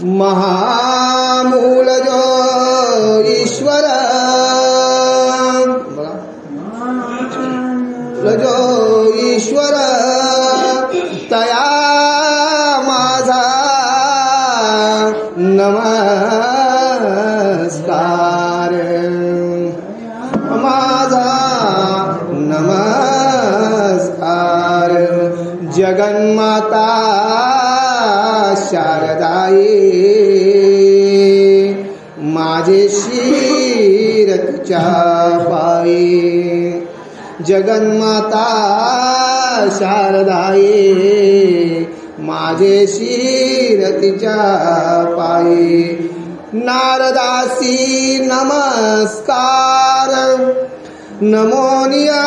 महामूल जो ईश्वर जो ईश्वर तया माझा नमस्कार, माझा नमस्कार. जगन्माता शारदाई माझे शिर तिच्या पायी. जगन्माता शारदाई माझे शिर तिच्या पायी. नारदासी नमस्कार, नमोनिया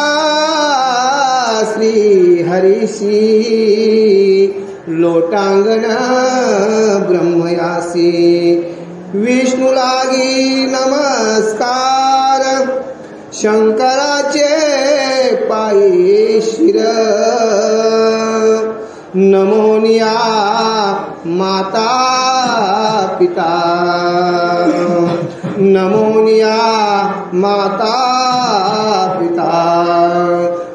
श्री हरीशी. लोटांगण ब्रह्मयासी विष्णू लागी नमस्कार. शंकराचे पायी शिर. नमोनिया माता पिता. नमोनिया माता पिता.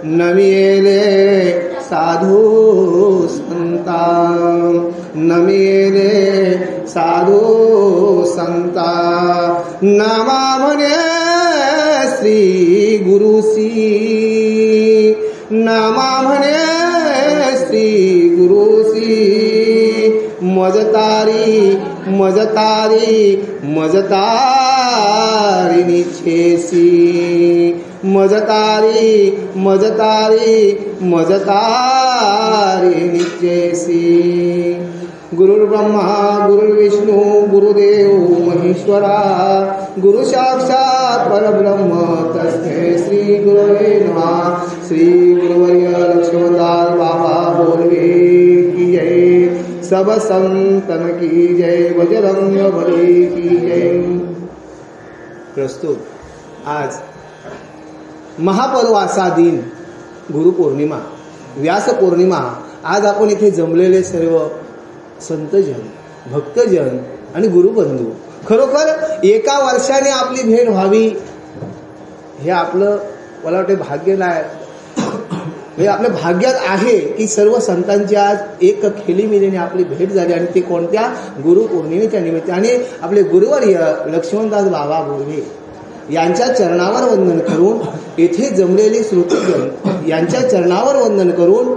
नमिले साधू संता. नमिले साधू संता. नामा म्हणे श्री गुरुसी. नामा म्हणे श्री गुरुसी. मजतारी मजतारी मजतारी निछेसी. मजतारी मजतारी मजतारी निछेसी. गुरुर्ब्रह्मा गुरुर्विष्णू गुरुदेव महेश्वरा. गुरु साक्षात परब्रह्म तस्मै श्री गुरवे नमः. श्री गुरुवर्य लक्ष्मणदास बाबा बोलवे की जय. सब संतन की जय. बजरंग बली की जय. प्रस्तुत आज महापर्वाचा दिन गुरुपौर्णिमा, व्यास पौर्णिमा. आज आपण इथे जमलेले सर्व संतजन, भक्तजन आणि गुरुबंधू, खरोखर एका वर्षाने आपली भेट व्हावी हे आपलं मला वाटतं भाग्य नाही, हे आपल्या भाग्यात आहे की सर्व संतांची आज एक खेलीमिलीने आपली भेट झाली. आणि ते कोणत्या गुरुपौर्णिमेच्या निमित्ताने आपले गुरुवर्य लक्ष्मणदास बाबा बोलवे यांच्या चरणावर वंदन करून, येथे जमलेली श्रोतजन यांच्या चरणावर वंदन करून,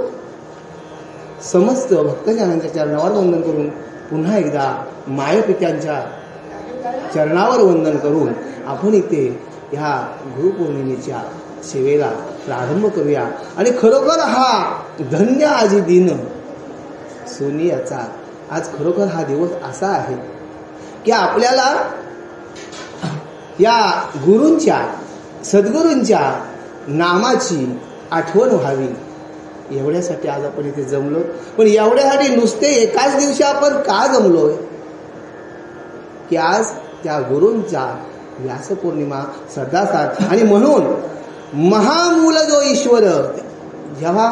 समस्त भक्तजनांच्या चरणावर वंदन करून, पुन्हा एकदा मायपित्यांच्या चरणावर वंदन करून आपण इथे ह्या गुरुपौर्णिमेच्या सेवेला प्रारंभ करूया. आणि खरोखर हा धन्य आजी दिन सोनियाचा आज खरोखर हा दिवस असा आहे की आपल्याला या गुरूंच्या, सद्गुरूंच्या नामाची आठवण व्हावी एवढ्यासाठी आज आपण इथे जमलो. पण एवढ्यासाठी नुसते एकाच दिवशी आपण का जमलोय की आज त्या गुरूंचा व्यासपौर्णिमा सदासात. आणि म्हणून महामूल जो ईश्वर, जेव्हा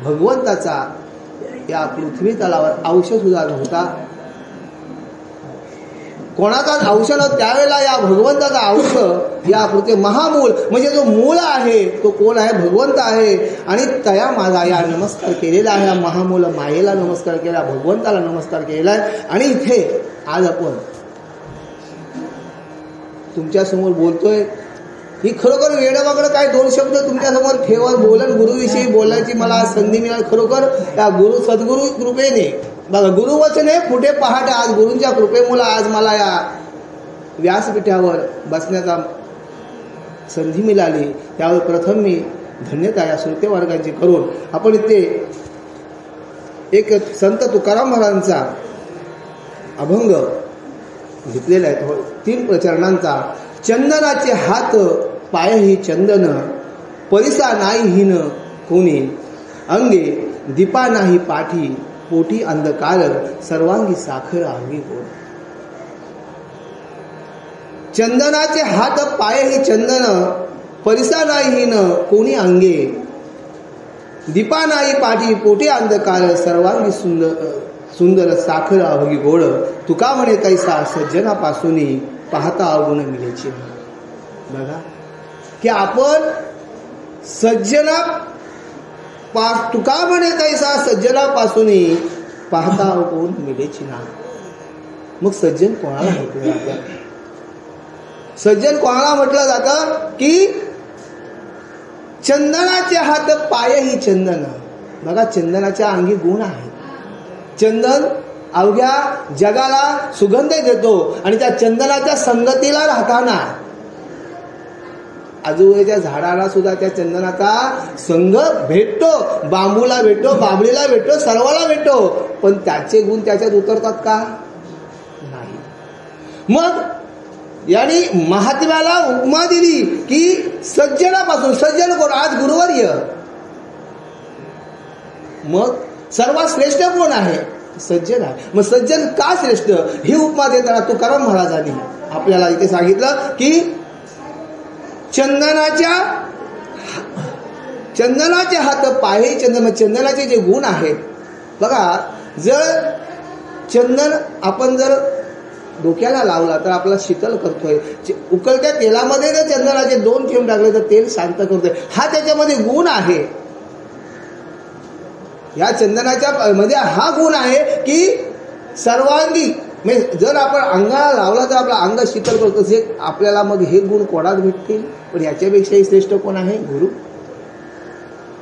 भगवंताचा या पृथ्वी तलावर औषध सुद्धा नव्हता, कोणाचाच औषध त्यावेळेला या भगवंताचा औषध या पृथ्वी महामूल म्हणजे जो मूळ आहे तो कोण आहे? भगवंत आहे. आणि तया माझा या नमस्कार केलेला आहे. या महामूल मायेला नमस्कार केला, भगवंताला नमस्कार केलेला आहे. आणि इथे आज आपण तुमच्या समोर बोलतोय. ही खरोखर वेडवाकडं काय दोन शब्द तुमच्यासमोर ठेवत बोलन गुरुविषयी बोलायची मला संधी मिळाली. खरोखर त्या गुरु सद्गुरु कृपेने बघा, गुरुवचने कुठे पहाटे आज गुरूंच्या कृपेमुळे आज मला या व्यासपीठावर बसण्याचा संधी मिळाली. त्यावर प्रथम मी धन्यता या श्रोते वर्गांची करून आपण इथे एक संत तुकाराम महाराजांचा अभंग घेतलेला आहे, 3 प्रचरणांचा. चंदनाचे हात पायही चंदन, परिसा नाही हिन कोणी, अंगे दीपा नाही पाठी, पोटी अंधकार, सर्वांगी साखर अंगी गोड. चंदनाचे हात पायही चंदन, परिसा नाही हिन कोणी अंगे, दीपा नाही पाठी पोटी अंधकार सर्वांगी सुंदर साखर अवघी गोड तुका म्हणे कैसा सज्जनापासून पाहता अवगुण मिळेची. बघा की आपण तुका म्हणे कैसा सज्जनापासून पाहता अवगुण मिळेची ना. मग सज्जन कोणाला म्हटलं जातं? सज्जन कोणाला म्हटलं जातं की चंदनाचे हात पाय ही चंदन. बघा चंदनाच्या अंगी गुण आहे. चंदन अवघ्या जगाला सुगंध देतो आणि त्या चंदनाच्या संगतीला राहताना आजूबाजूच्या झाडाला सुद्धा त्या चंदनाचा संग भेटतो. बांबूला भेटतो, बाबळीला भेटतो, सर्वाला भेटतो. पण त्याचे गुण त्याच्यात उतरतात का? नाही. मग यानी महात्म्याला उपमा दिली की सज्जनापासून. सज्जन कोण? आज गुरुवर्य. मग सर्वात श्रेष्ठ कोण आहे? सज्जन आहे. मग सज्जन का श्रेष्ठ ही उपमा देताना तुकाराम महाराजांनी आपल्याला इथे सांगितलं की चंदनाचे हात पाय चंदन. चंदनाचे जे गुण आहेत बघा, जर चंदन आपण जर डोक्याला लावला तर आपला शीतल करतोय. उकळत्या तेलामध्ये जर चंदनाचे 2 थेंब टाकले तर तेल शांत करतोय. हा त्याच्यामध्ये गुण आहे. या चंदनाच्या मध्ये हा गुण आहे की सर्वांगी म्हणजे जर आपण अंगाला लावला तर आपला अंग शीतल करतो. आपल्याला मग हे गुण कोणात भेटतील? पण याच्यापेक्षाही श्रेष्ठ कोण आहे? गुरु.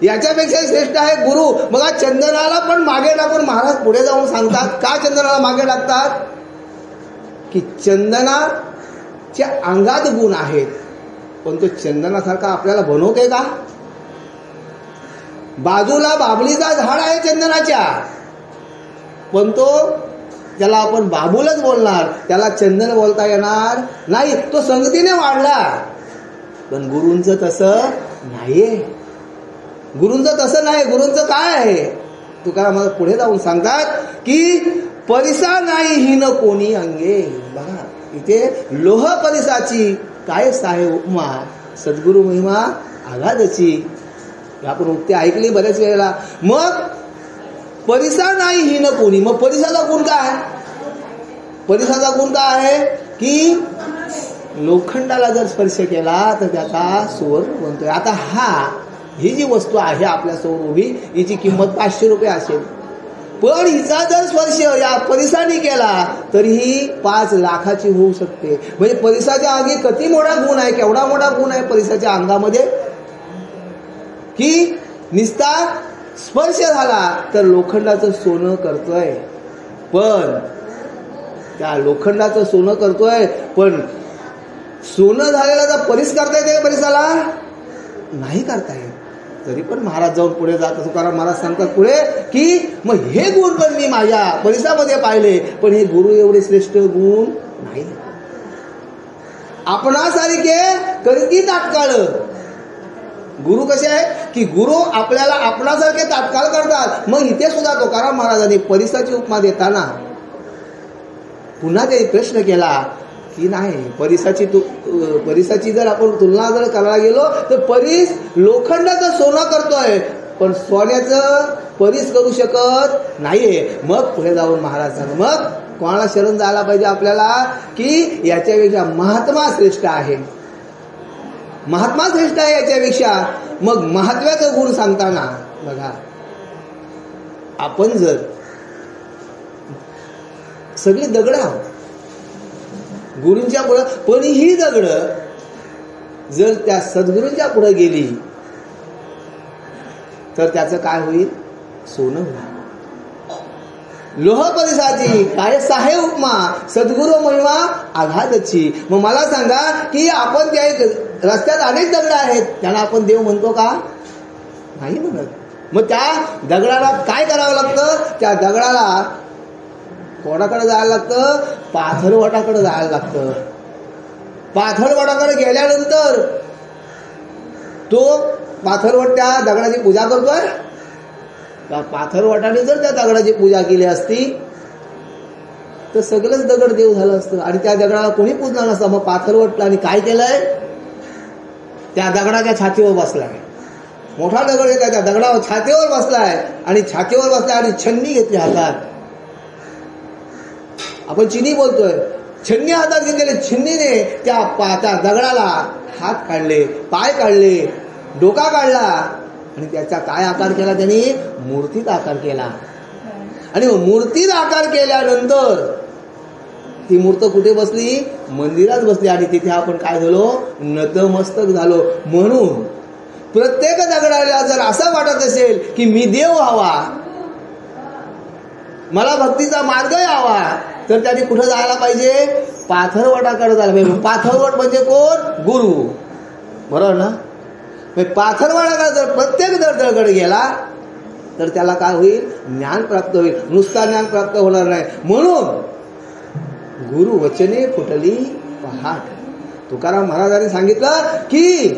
याच्यापेक्षाही श्रेष्ठ आहे गुरु. मग चंदनाला पण मागे टाकून महाराज पुढे जाऊन सांगतात. का चंदनाला मागे टाकतात? की चंदनाच्या अंगात गुण आहेत, पण तो चंदनासारखा आपल्याला बनवते का? बाजूला बाबलीचा झाड आहे चंदनाच्या, पण त्याला आपण बाबूलच बोलणार, त्याला चंदन बोलता येणार नाही. तो संगतीने वाढला. पण गुरूंचं तसं नाहीये. गुरूंचं तसं नाही. गुरूंचं काय आहे? तुकाराम मला पुढे जाऊन सांगतात की परिसा नाही हिन कोणी अंगे. बघा इथे लोह परिसाची काय साहे उपमा, सद्गुरु महिमा आघादची. आपण उक्ती ऐकली बऱ्याच वेळेला. मग परिसा नाही हिन कोणी. मग परिसाचा गुण काय? परिसाचा गुण काय आहे की लोखंडाला जर स्पर्श केला तर त्याचा सुवर्ण बनतोय. आता ही जी वस्तू आहे आपल्या समोर उभी, हिची किंमत 500 रुपये असेल, पण हिचा जर स्पर्श या परिसाने केला तर ही 5 लाखाची होऊ शकते. म्हणजे परिसाच्या अंगी किती मोठा गुण आहे, केवढा मोठा गुण आहे परिसाच्या अंगामध्ये की निस्ता स्पर्श झाला तर लोखंडाचं सोनं करतोय. पण त्या लोखंडाचं सोनं करतोय, पण सोनं झालेला परिस करता येते परिसाला? नाही करता येत. तरी पण महाराज जाऊन पुढे जात. तुकाराम महाराज सांगतात पुढे की मग हे गुण पण मी माझ्या परिसामध्ये पाहिले, पण हे गुरु एवढे श्रेष्ठ गुण नाही. आपणासारखे करती तात्काळ. गुरु कसे आहे की गुरु आपल्याला आपणासारखे तात्काळ करतात. मग इथे सुद्धा तुकाराम महाराजांनी परिसाची उपमा देताना पुन्हा काही प्रश्न केला की नाही, परिसाची जर आपण तुलना जर करायला गेलो तर परिस लोखंडाचं सोनं करतोय, पण सोन्याचं परिस करू शकत नाहीये. मग पुढे जाऊन महाराज सांग मग कोणाला शरण जायला पाहिजे आपल्याला की याच्यापेक्षा महात्मा श्रेष्ठ आहे. महात्मा श्रेष्ठ आहे याच्यापेक्षा. मग महात्म्याचं गुण सांगताना बघा, आपण जर सगळी दगड आहोत गुरूंच्या पुढं, पण ही दगड जर त्या सद्गुरूंच्या पुढे गेली तर त्याचं काय होईल? सोनं होईल. लोह परिसाची काय साहे उपमा, सद्गुरु महिमा आघातची. मग मला सांगा की आपण त्या रस्त्यात अनेक दगड आहेत, त्यांना आपण देव म्हणतो का? नाही म्हणत. मग त्या दगडाला काय करावं लागतं? त्या दगडाला कोणाकडे जायला लागतं? पाथरवटाकडे जायला लागतं. पाथरवटाकडे गेल्यानंतर तो पाथरवट त्या दगडाची पूजा करतोय. पाथरवटाने जर त्या दगडाची पूजा केली असती तर सगळंच दगड देव झालं असतं आणि त्या दगडाला कोणी पूजणार नसतं. मग पाथरवटला आणि काय केलंय? त्या दगडाच्या छातीवर बसलाय. मोठा दगड घेतला, त्या दगडावर छातीवर बसलाय आणि छातीवर बसलाय आणि छन्नी घेतली हातात. आपण चिनी बोलतोय, छन्नी हातात घेतलेले, छिन्नीने त्या दगडाला हात काढले, पाय काढले, डोका काढला आणि त्याचा काय आकार केला त्यांनी? मूर्तीत आकार केला. आणि मूर्तीत आकार केल्यानंतर ती मूर्त कुठे बसली? मंदिरात बसली. आणि तिथे आपण काय झालो? नतमस्तक झालो. म्हणून प्रत्येक दगडाला जर असं वाटत असेल की मी देव व्हावा, मला भक्तीचा मार्ग यावा, तर त्यांनी कुठं जायला पाहिजे? पाथरवटाकडे जायला पाहिजे. पाथरवट म्हणजे कोण? गुरु. बरोबर ना? पाथरवटाकडे जर प्रत्येक दगडाकडे गेला तर त्याला काय होईल? ज्ञान प्राप्त होईल. नुसता ज्ञान प्राप्त होणार नाही. म्हणून गुरु वचने फुटली पहाट. तुकाराम महाराजांनी सांगितलं की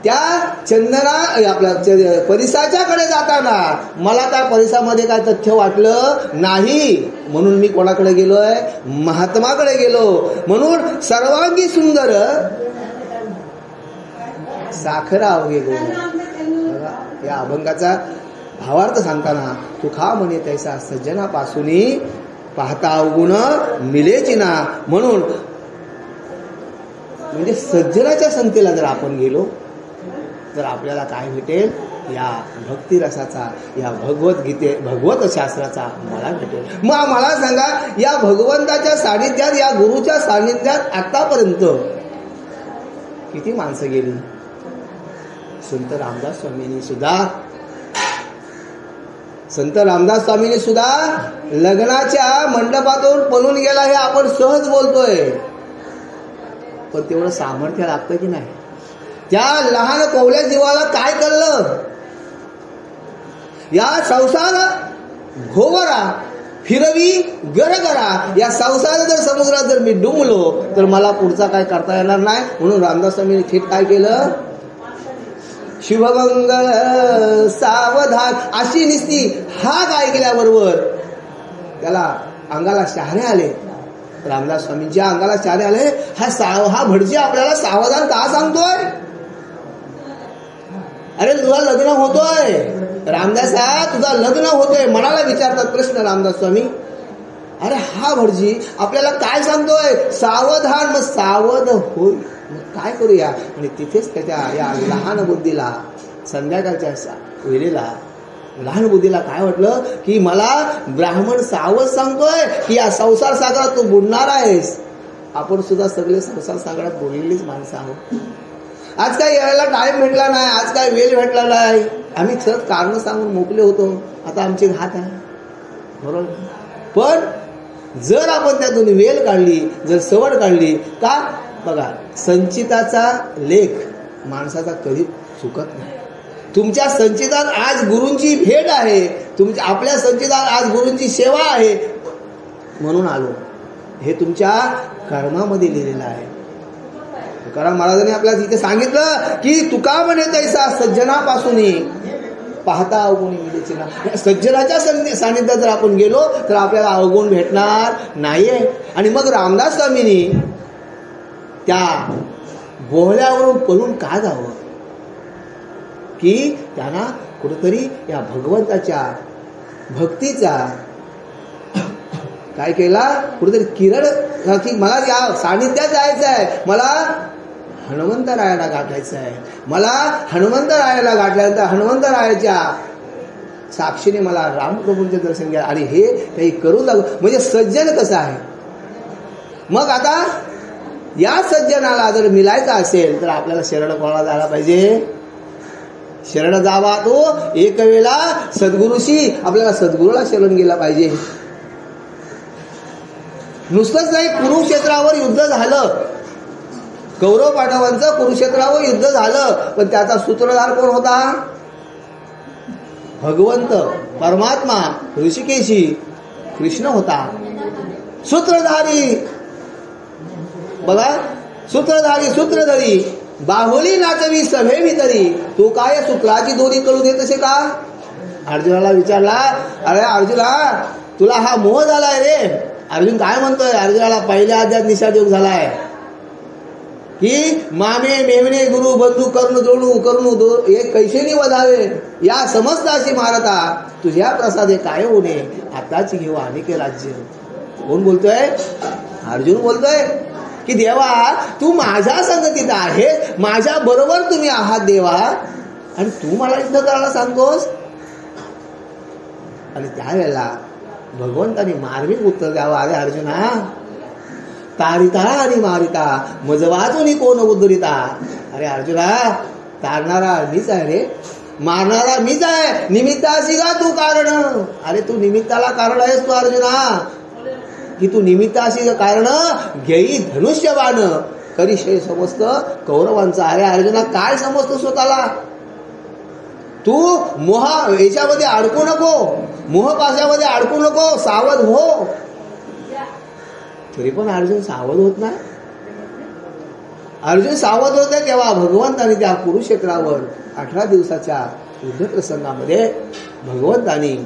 त्या चंदना आपल्या परिसाच्याकडे जाताना मला त्या परिसामध्ये काय तथ्य वाटलं नाही. म्हणून मी कोणाकडे गेलोय? महात्माकडे गेलो. म्हणून सर्वांगी सुंदर साखरा अवघे गोड. या अभंगाचा भावार्थ सांगताना तुका म्हणे तैसा सज्जनापासून पाहता अवगुण मिलेची ना. म्हणून म्हणजे सज्जनाच्या संगतीला जर आपण गेलो तर आपल्याला काय भेटेल? या भक्तिरसाचा, या भगवत शास्त्राचा मला भेटेल. मग मला सांगा, या भगवंताच्या सानिध्यात, या गुरुच्या सानिध्यात आतापर्यंत किती माणसं गेली? संत रामदास स्वामींनी सुद्धा लग्नाच्या मंडपातून पळून गेला, हे आपण सहज बोलतोय. पण तेवढं सामर्थ्य लागतं की नाही? त्या लहान कोवल्या जीवाला काय कळलं? या संसार घोगरा फिरवी गरगरा, या संसार जर समुद्रात जर मी डुंबलो तर मला पुढचा काय करता येणार नाही. म्हणून रामदास स्वामींनी थेट काय केलं? शुभमंगल सावधान अशी निस्ती हा काय केल्याबरोबर त्याला अंगाला शहारे आले. रामदास स्वामींच्या अंगाला शहारे आले. हा भटजी आपल्याला सावधान का सांगतोय? अरे तुझा लग्न होतोय रामदासा, तुझा लग्न होतोय. मनाला विचारतात प्रश्न रामदास स्वामी. अरे हा भटजी आपल्याला काय सांगतोय? सावधान. मग सावध होय, काय करूया? आणि तिथेच त्याच्या या लहान बुद्धीला, संध्याकाळच्या वेळेला लहान बुद्धीला काय वाटलं की मला ब्राह्मण सावध सांगतोय की या संसार सागरात तू बुडणार आहेस. आपण सुद्धा सगळे संसार सागरात बुडलेलीच माणसं आहोत. आज काही यायला टाइम भेटला नाही, आज काही वेळ भेटला नाही, आम्ही सहज कारण सांगून मोकले होतो. आता आमची घात आहे, बरोबर. पण जर आपण त्यातून वेल काढली, जर सवड काढली, का बघा संचिताचा लेख माणसाचा कधी चुकत नाही. तुमच्या संचितात आज गुरूंची भेट आहे, आपल्या संचितात आज गुरूंची सेवा आहे, म्हणून आलो. हे तुमच्या कर्मामध्ये लिहिलेलं आहे. तुकाराम महाराजांनी आपल्याला तिथे सांगितलं की तुका म्हणे तैसा सज्जनापासून पाहता अवगुण मिळेची ना. सज्जनाच्या सानिध्यात जर आपण गेलो तर आपल्याला अवगुण भेटणार नाहीये. आणि मग रामदास स्वामींनी त्या बोहल्यावरून पळून का जावं? की त्यांना कुठेतरी या भगवंताच्या भक्तीचा काय केला, कुठेतरी किरण, की मला या सानिध्यात जायचं आहे, मला हनुमंतरायाला गाठायचं आहे. मला हनुमंतरायाला गाठल्यानंतर हनुमंतरायाच्या साक्षीने मला रामप्रभूंचे दर्शन घ्या. आणि हे काही करू लागू. म्हणजे सज्जन कसं आहे? मग आता या सज्जनाला जर मिळायचं असेल तर आपल्याला शरण कोणाला जायला पाहिजे? शरण जावा तो एक वेळेला सद्गुरूशी. आपल्याला सद्गुरूला शरण गेला पाहिजे. नुसतंच नाही, कुरुक्षेत्रावर युद्ध झालं, कौरव पांडवांचं कुरुक्षेत्रावर युद्ध झालं, पण त्याचा सूत्रधार कोण होता? भगवंत परमात्मा ऋषिकेशी कृष्ण होता. सूत्रधारी बघा, सूत्रधरी बाहुली नाचवी सभे भीतरी, तो काय सूत्राची दोरी कळू देत असे का? अर्जुनाला विचारला, अरे अर्जुना तुला हा मोह झालाय रे. अर्जुन काय म्हणतोय? अर्जुनाला पहिल्या अध्यायात निषाद योग झालाय. की मामे मेवणे गुरु बंधू कर्ण द्रोणू करणू एक कैसेनी वधावे या समस्ताशी मारता तुझ्या प्रसादे काय होणे आताच घेऊ अनेक राज्य. कोण बोलतोय? अर्जुन बोलतोय की देवा तू माझ्या संगतीत आहे, माझ्या बरोबर तुम्ही आहात देवा, आणि तू मला युद्ध करायला सांगतोस. आणि त्यावेळेला भगवंतानी मार्मिक उत्तर द्यावं, अरे अर्जुना तारिता आणि मारिता मज वाचून कोण उद्धरिता. अरे अर्जुना तारणारा मीच आहे रे, मारणारा मीच आहे, निमित्ताशी का तू कारण. अरे तू निमित्ताला कारण आहेस तू अर्जुना, की तू निमित्ताशी कारण घेई धनुष्यबाण करीशे समस्त कौरवांचा. अरे अर्जुना काय समजतो स्वतःला, तू मोह याच्यामध्ये अडकू नको, मोहपाशामध्ये अडकू नको, सावध हो. तरी पण अर्जुन सावध होत नाही. अर्जुन सावध होते तेव्हा भगवंतानी त्या कुरुक्षेत्रावर 18 दिवसाच्या युद्ध प्रसंगामध्ये भगवंतानी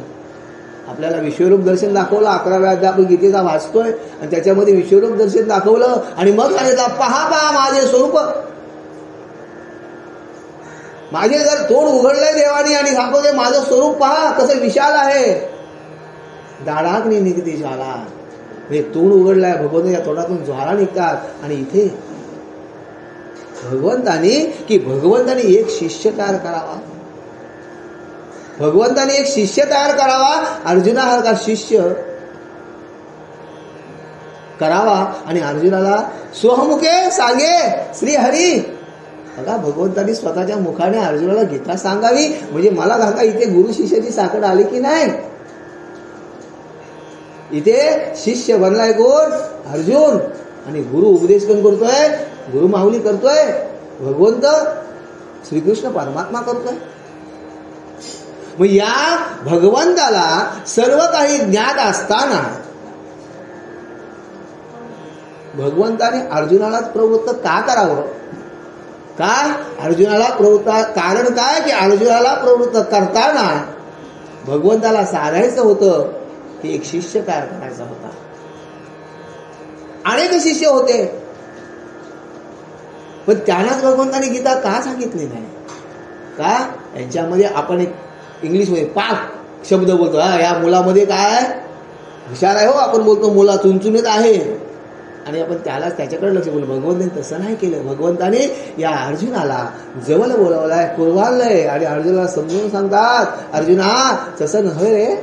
आपल्याला विश्वरूप दर्शन दाखवलं. 11व्या अध्याय आपण गीतेचा वाचतोय आणि त्याच्यामध्ये विश्वरूप दर्शन दाखवलं आणि मग सांगितलं पहा पहा माझे स्वरूप. माझे जर तोंड उघडलंय देवानी आणि दाखवते माझं स्वरूप पहा कसं विशाल आहे. दाढाग्नी निघते ज्वाला, म्हणजे तोंड उघडलाय भगवंताच्या तोंडातून ज्वाला निघतात. आणि इथे भगवंतानी एक शिष्य तयार करावा, भगवंताने एक शिष्य तयार करावा, अर्जुनासारखा शिष्य करावा आणि अर्जुनाला स्वमुखे सांगे श्री हरी. बघा भगवंतानी स्वतःच्या मुखाने अर्जुनाला गीता सांगावी, म्हणजे मला काका इथे गुरु शिष्याची साखर आली की नाही. इथे शिष्य बनलाय कोण? अर्जुन. आणि गुरु उपदेश कोण करतोय? गुरु माऊली करतोय, भगवंत श्रीकृष्ण परमात्मा करतोय. मग या भगवंताला सर्व काही ज्ञात असताना भगवंताने अर्जुनालाच प्रवृत्त का करावं? काय अर्जुनाला प्रवृत्त, कारण काय की अर्जुनाला प्रवृत्त करताना भगवंताला साधायचं होतं की एक शिष्य तयार करायचा होता. अनेक शिष्य होते पण त्यांनाच भगवंताने गीता का सांगितली नाही? का यांच्यामध्ये आपण एक इंग्लिशमध्ये पाक शब्द बोलतो, या मुलामध्ये काय हुशार आहे हो, आपण बोलतो मुला चुनचुनीत आहे आणि आपण त्यालाच त्याच्याकडे लक्ष बोलू. भगवंताने तसं नाही केलं. भगवंताने या अर्जुनाला जवळ बोलवलाय, कुरवालय आणि अर्जुनाला समजून सांगतात अर्जुना तसं नव्हे रे,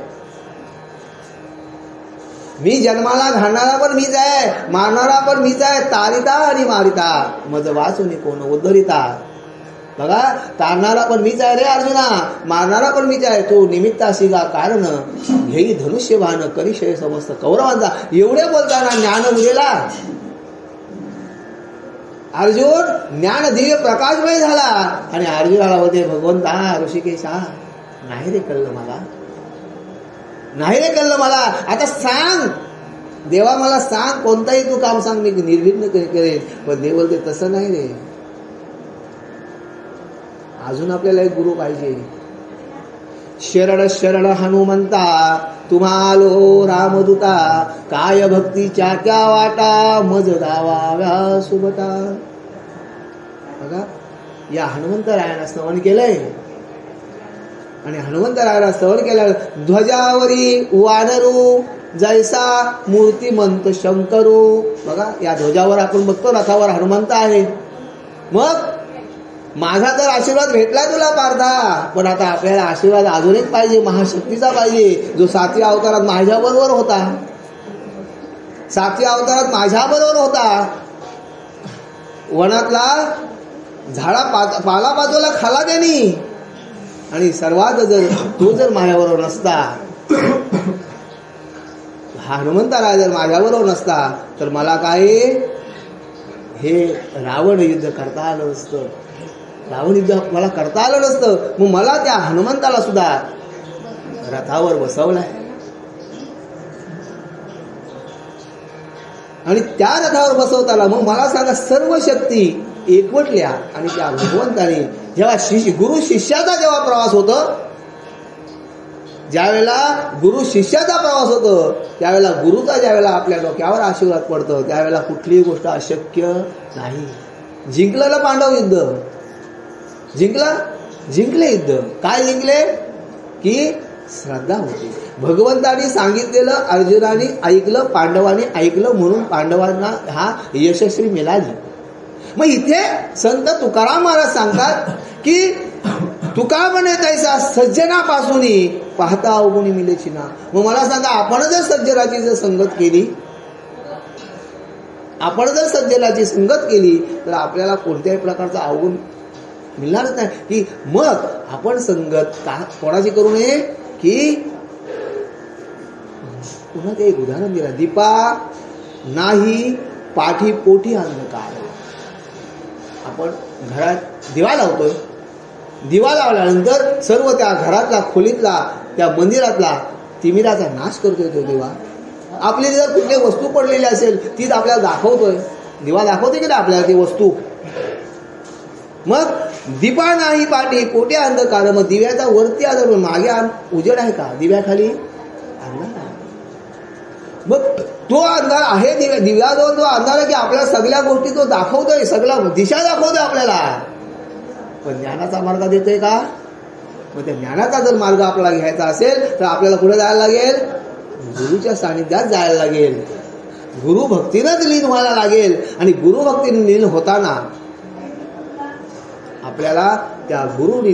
मी जन्माला घालणारा पण मीच आहे, मारणारा पण मीच आहे, तारिता आणि मारिता मज वाचून कोण उद्धरिता. बघा तारणारा पण मीच आहे रे अर्जुना, मारणारा पण मीच आहे, तो निमित्ताशी का कारण घेई धनुष्यबाण करीशे समस्त कौरवांचा. एवढे बोलताना ज्ञान उडेला. अर्जुन ज्ञान दिव्य प्रकाशमय झाला आणि अर्जुनाला होते भगवंता ऋषिकेशा नाही रे कळलं मला, नाही रे कळलं मला, आता सांग देवा मला सांग, कोणताही तू काम सांग मी निर्विघ्न करेन. पण देव बोलते तसं नाही रे, अजून आपल्याला एक गुरु पाहिजे. शरण शरण हनुमंता तुम्हालो रामदूता, काय भक्तीच्या त्या वाटा मज दावाव्या सुबता. बघा या हनुमंतरायानं स्तवन केलंय आणि हनुमंतरायानं स्तवन केलं. ध्वजावरी वानरू जैसा मूर्तिमंत शंकरू. बघा या ध्वजावर आपण बघतो रथावर हनुमंत आहे. मग माझा तर आशीर्वाद भेटला तुला पार्था, पण आता आपल्याला आशीर्वाद अजून एक पाहिजे, महाशक्तीचा पाहिजे, जो 7व्या अवतारात माझ्याबरोबर होता. 7व्या अवतारात माझ्याबरोबर होता. वनातला झाडा पाला बाजूला खाला त्यांनी आणि सर्वात जर तो जर माझ्याबरोबर नसता, हनुमंतराय जर माझ्याबरोबर नसता तर मला काय हे रावण युद्ध करता आलं नसतं, रावण युद्ध मला करता आलं नसतं. मग मला त्या हनुमंताला सुद्धा रथावर बसवलाय आणि त्या रथावर बसवताना मग मला सांगा सर्व शक्ती एकवटल्या आणि त्या भगवंताने जेव्हा गुरु शिष्याचा जेव्हा प्रवास होतो, ज्यावेळेला गुरु शिष्याचा प्रवास होतो त्यावेळेला गुरुचा ज्यावेळेला आपल्या डोक्यावर आशीर्वाद पडतो त्यावेळेला कुठलीही गोष्ट अशक्य नाही. जिंकलं ना पांडव युद्ध, जिंकले युद्ध. काय जिंकले? की श्रद्धा होती. भगवंतानी सांगितलेलं अर्जुनाने ऐकलं, पांडवांनी ऐकलं, म्हणून पांडवांना हा यशस्वी मिळाली. मग इथे संत तुकाराम महाराज सांगतात की तुका म्हणे तैसा सज्जनापासून पाहता अवगुणी मिलेची ना. मग मला सांगा, आपण जर सज्जनाची जर संगत केली, आपण जर सज्जनाची संगत केली तर आपल्याला कोणत्याही प्रकारचा अवगुण मिळणारच नाही. की मग आपण संगत कोणाची करू नये? की पुन्हा ते एक उदाहरण दिलं, दीपा नाही पाठी पोटी अंधकार. आपण घरात दिवा लावतोय, दिवा लावल्यानंतर सर्व त्या घरातला, खोलीतला, त्या मंदिरातला तिमिराचा नाश करतोय तो दिवा. आपली जर कुठली वस्तू पडलेली असेल तीच आपल्याला दाखवतोय, दिवा दाखवते की नाही आपल्याला ती वस्तू. मग दीपा नाही पाठी पोटी अंधकार. मग दिव्याचा वरती आधार, मागे उजेड आहे का? दिव्याखाली अंधार आहे. मग तो अंधार आहे दिव्याजवळ जो अंधार आहे की आपल्याला सगळ्या गोष्टी तो दाखवतोय, सगळ्या दिशा दाखवतोय आपल्याला. पण ज्ञानाचा मार्ग देतोय का? मग त्या ज्ञानाचा जर मार्ग आपल्याला घ्यायचा असेल तर आपल्याला कुठे जायला लागेल? गुरुच्या सानिध्यात जायला लागेल, गुरु भक्तीनंच लीन व्हायला लागेल. आणि गुरुभक्तीने लीन होताना आपल्याला त्या गुरुने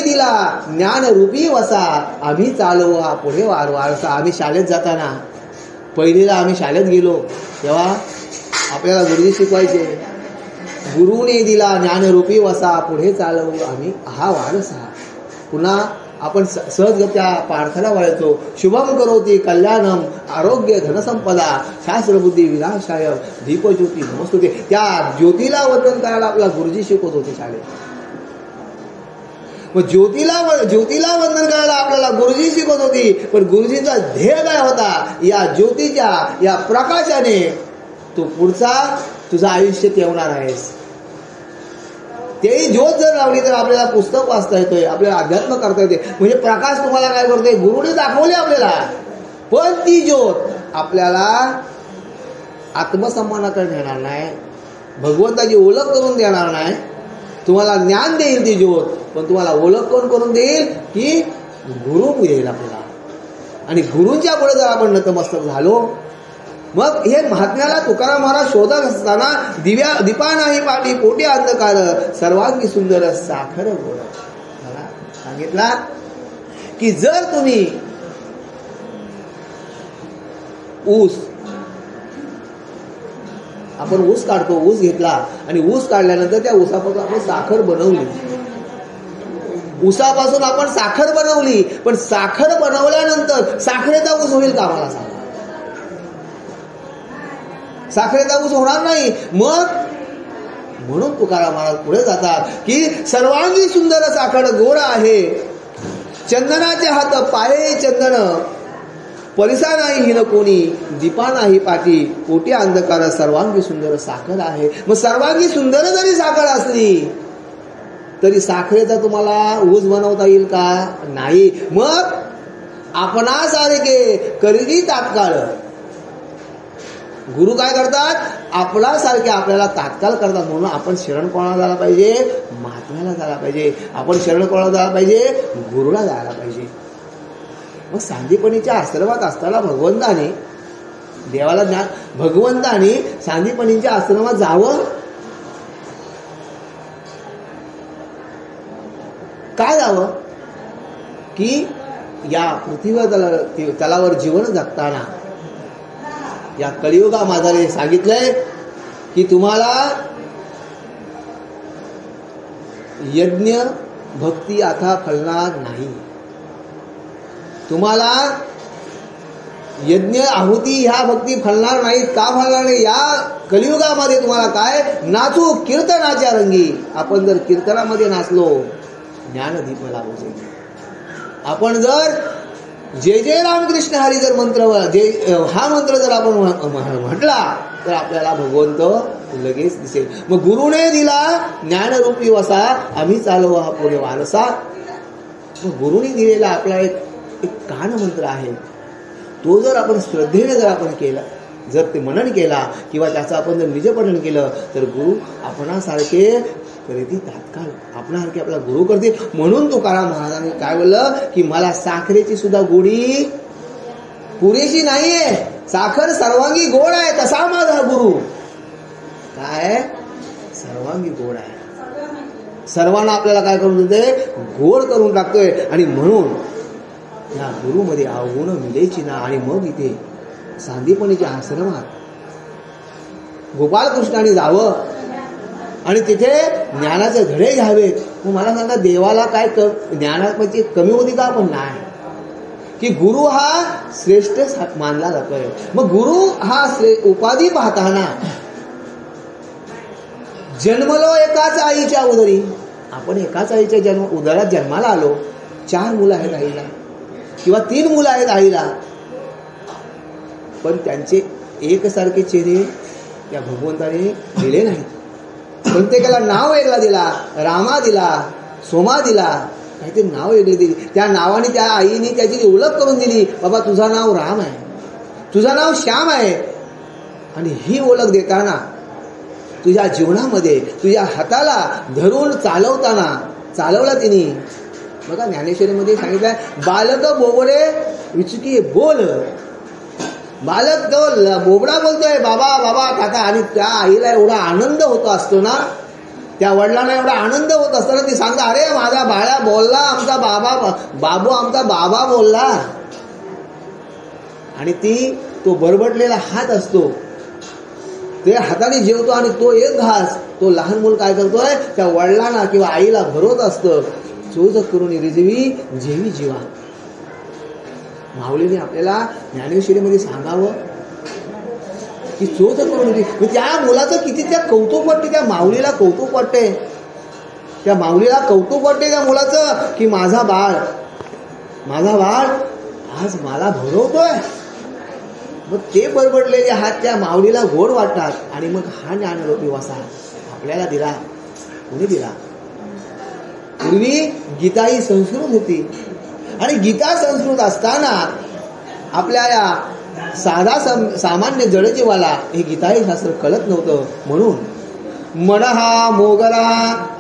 दिला ज्ञानरूपी वसा, आम्ही चालवा पुढे वारसा. आम्ही शाळेत जाताना, पहिलीला आम्ही शाळेत गेलो तेव्हा आपल्याला गुरुजी शिकवायचे, गुरुने दिला ज्ञानरूपी वसा, पुढे चालवू आम्ही हा वारसा. पुन्हा आपण सहजगत्या प्रार्थना वाळतो, शुभम करोती कल्याणम आरोग्य धनसंपदा शास्त्रबुद्धी विनाशाय दीपज्योती नमस्तुते. त्या ज्योतीला वंदन करायला आपल्याला गुरुजी शिकवत होते शाळेत. मग ज्योतीला वंदन करायला आपल्याला गुरुजी शिकवत होती. पण गुरुजींचा ध्येय काय होता? या ज्योतीच्या, या प्रकाशाने तू पुढचा तुझं आयुष्य ठेवणार आहेस. तेही ज्योत जर लावली तर आपल्याला पुस्तक वाचता येतोय, आपल्याला अध्यात्म करता येते. म्हणजे प्रकाश तुम्हाला काय करतोय? गुरुने दाखवले आपल्याला. पण ती ज्योत आपल्याला आत्मसन्मानाकडे नेणार नाही, भगवंताची ओळख करून देणार नाही. तुम्हाला ज्ञान देईल ती ज्योत, पण तुम्हाला ओळख कोण करून देईल? की गुरु देईल आपल्याला. आणि गुरूंच्या पुढे जर आपण नतमस्तक झालो, मग हे महात्म्याला तुकाराम महाराज शोधत असताना दीपा नाही पाठी पोटी अंधकार, सर्वांगी सुंदर साखर गोड. मला सांगितला की जर तुम्ही ऊस, आपण ऊस काढतो, ऊस घेतला आणि ऊस काढल्यानंतर त्या ऊसापासून आपण साखर बनवली, ऊसापासून आपण साखर बनवली. पण साखर बनवल्यानंतर साखरेचा ऊस होईल का? मला सांगा. साखरेचा ऊस होणार नाही. मग म्हणून तुकाराम महाराज पुढे जातात की सर्वांगी सुंदर साखर गोड आहे, चंदनाचे हात पाये चंदन, परिसा नाही हिन कोणी, दीपा नाही पाठी पोटी अंधकार, सर्वांगी सुंदर साखर आहे. मग सर्वांगी सुंदर जरी साखर असली तरी साखरेचा तुम्हाला ऊस बनवता येईल का? नाही. मग आपणासारखे करीती तात्काळ गुरु काय करतात? आपल्यासारखे आपल्याला तात्काळ करतात. म्हणून आपण शरण कोणाला जायला पाहिजे? महात्म्याला जायला पाहिजे. आपण शरण कोणाला जायला पाहिजे? गुरुला जायला पाहिजे. मग सांदीपनीच्या आश्रमात असताना भगवंताने सांदीपनीच्या आश्रमात जावं. काय जावं? की या पृथ्वीवर तलावर जीवन जगताना या कलियुगा माझाने सांगितलंय की तुम्हाला यज्ञ भक्ती आता फलणार नाही. तुम्हाला यज्ञ आहुती ह्या भक्ती फलणार नाहीत. का फलणार नाही? या कलियुगामध्ये तुम्हाला काय? नाचू कीर्तनाच्या रंगी. आपण जर कीर्तनामध्ये नाचलो, ज्ञानदीप लागू. आपण जर जय जय रामकृष्ण हरी जर मंत्र हा मंत्र जर आपण म्हटला तर आपल्याला भगवंत लगेच दिसेल. मग गुरुने दिला ज्ञानरूपी वसा, आम्ही चालवा हा पुढे वारसा. मग गुरुने दिलेला आपला एक कान मंत्र आहे. तो जर आपण श्रद्धेने जर आपण केला, जर ते मनन केला किंवा त्याचं आपण जर निजपठण केलं तर गुरु आपणासारखे खरेदी तात्काळ आपणासारखे आपला गुरु करतील. म्हणून तुकाराम महाराजांनी काय बोललं की मला साखरेची सुद्धा गोडी पुरेशी नाहीये, साखर सर्वांगी गोड आहे तसा माझा गुरु काय सर्वांगी गोड आहे. सर्वांना आपल्याला काय करून देते, गोड करून टाकतोय. आणि म्हणून या गुरुमध्ये अवगुण मिलेची ना. आणि मग इथे सांदीपणीच्या आश्रमात गोपालकृष्णाने जावं आणि तिथे ज्ञानाचे धडे घ्यावेत. मग मला सांगा देवाला काय ज्ञानाची कमी होती का? पण नाही, की गुरु हा श्रेष्ठ मानला जातोय. मग गुरु हा उपाधी पाहताना जन्मलो एकाच आईच्या उदरी, आपण एकाच आईच्या उदरात जन्माला आलो. 4 मुलं आहेत आईला किंवा 3 मुलं आहेत आईला, पण त्यांचे एकसारखे चेहरे या भगवंताने दिले नाहीत. प्रत्येकाला नाव वेगळा दिला, रामा दिला, सोमा दिला, काहीतरी नाव वेगळी दिली. त्या नावाने त्या आईने त्याची ओळख करून दिली, बाबा तुझं नाव राम आहे, तुझं नाव श्याम आहे. आणि ही ओळख देताना तुझ्या जीवनामध्ये तुझ्या हाताला धरून चालवला तिने. बघा ज्ञानेश्वरीमध्ये सांगितलंय, बालक बोबडे विचुकी बोल. बालक तो बोबडा बोलतोय बाबा बाबा काका. आणि त्या आईला एवढा आनंद होत असतो ना, त्या वडिलांना एवढा आनंद होत असताना ती सांगता, अरे माझा बाळा बोलला, आमचा बाबू आमचा बाबा बोलला. आणि तो बरबटलेला हात असतो, ते हाताने जेवतो आणि तो एक घास तो लहान मूल काय करतोय, त्या वडिलांना किंवा आईला भरवत असतं. चोच करून रिजवी जेवी जीवा. माऊलीने आपल्याला ज्ञानेश्वरीमध्ये सांगावं की चोच करून त्या मुलाचं किती त्या कौतुक वाटते, त्या माऊलीला कौतुक वाटते, त्या माऊलीला कौतुक वाटते त्या मुलाचं की माझा बाळ आज मला भरवतोय. मग ते बरबडलेले हात त्या माऊलीला गोड वाटतात. आणि मग हा ज्ञानरूपी वसा आपल्याला दिला. कोणी दिला? पूर्वी गीता ही संस्कृत होती आणि गीता संस्कृत असताना आपल्या या सामान्य जडजीवाला हे गीताही शास्त्र कळत नव्हतं. म्हणून मनहा मोगरा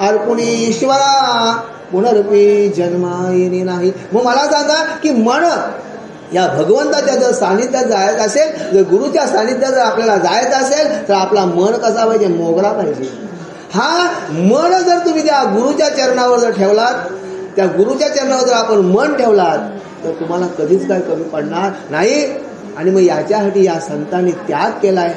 अर्पुणी ईश्वरा पुनरपी जन्मा येणे नाही. मग मला सांगा की मन या भगवंताच्या जर सानिध्यात जायचं असेल, जर गुरुच्या सानिध्यात जर आपल्याला जायचं असेल तर आपला मन कसा पाहिजे, मोगरा पाहिजे. हा मन जर तुम्ही त्या गुरुच्या चरणावर जर ठेवलात, त्या गुरुच्या चरणावर जर आपण मन ठेवलात तर तुम्हाला कधीच काय कमी पडणार नाही. आणि मग याच्यासाठी या संतांनी त्याग केलाय.